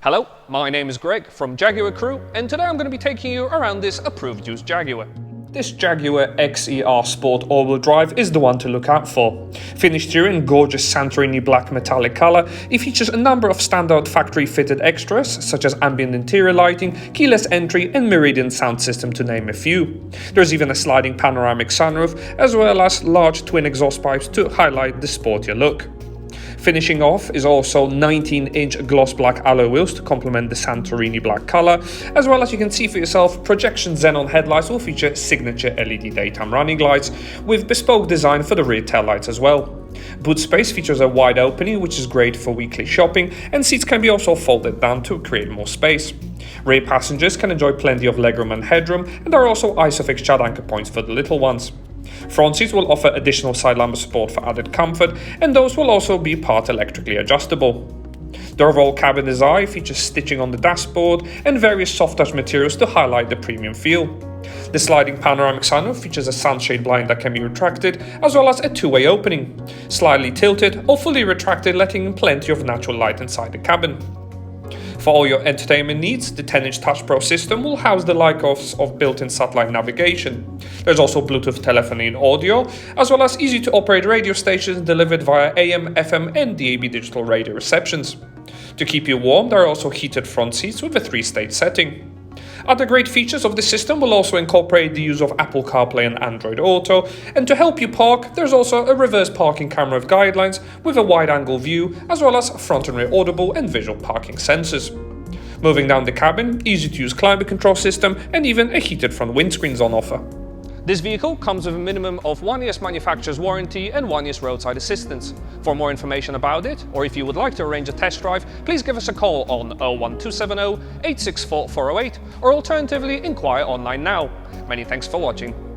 Hello, my name is Greg from Jaguar Crewe, and today I'm going to be taking you around this approved used Jaguar. This Jaguar XE Sport all-wheel drive is the one to look out for. Finished here in gorgeous Santorini black metallic colour, it features a number of standout factory-fitted extras such as ambient interior lighting, keyless entry and Meridian sound system to name a few. There's even a sliding panoramic sunroof as well as large twin exhaust pipes to highlight the sportier look. Finishing off is also 19-inch gloss black alloy wheels to complement the Santorini black colour, as well as you can see for yourself, projection Xenon headlights will feature signature LED daytime running lights with bespoke design for the rear taillights as well. Boot space features a wide opening which is great for weekly shopping, and seats can be also folded down to create more space. Rear passengers can enjoy plenty of legroom and headroom, and there are also ISOFIX child anchor points for the little ones. Front seats will offer additional side lumbar support for added comfort, and those will also be part electrically adjustable. The overall cabin design features stitching on the dashboard and various soft touch materials to highlight the premium feel. The sliding panoramic sunroof features a sunshade blind that can be retracted, as well as a two-way opening, slightly tilted or fully retracted, letting in plenty of natural light inside the cabin. For all your entertainment needs, the 10-inch Touch Pro system will house the likes of built-in satellite navigation. There's also Bluetooth telephony and audio, as well as easy-to-operate radio stations delivered via AM, FM and DAB digital radio receptions. To keep you warm, there are also heated front seats with a 3-stage setting. Other great features of the system will also incorporate the use of Apple CarPlay and Android Auto, and to help you park, there's also a reverse parking camera with guidelines with a wide-angle view, as well as front and rear audible and visual parking sensors. Moving down the cabin, easy-to-use climate control system and even a heated front windscreen is on offer. This vehicle comes with a minimum of 1 year's manufacturer's warranty and 1 year's roadside assistance. For more information about it, or if you would like to arrange a test drive, please give us a call on 01270 864 408, or alternatively inquire online now. Many thanks for watching.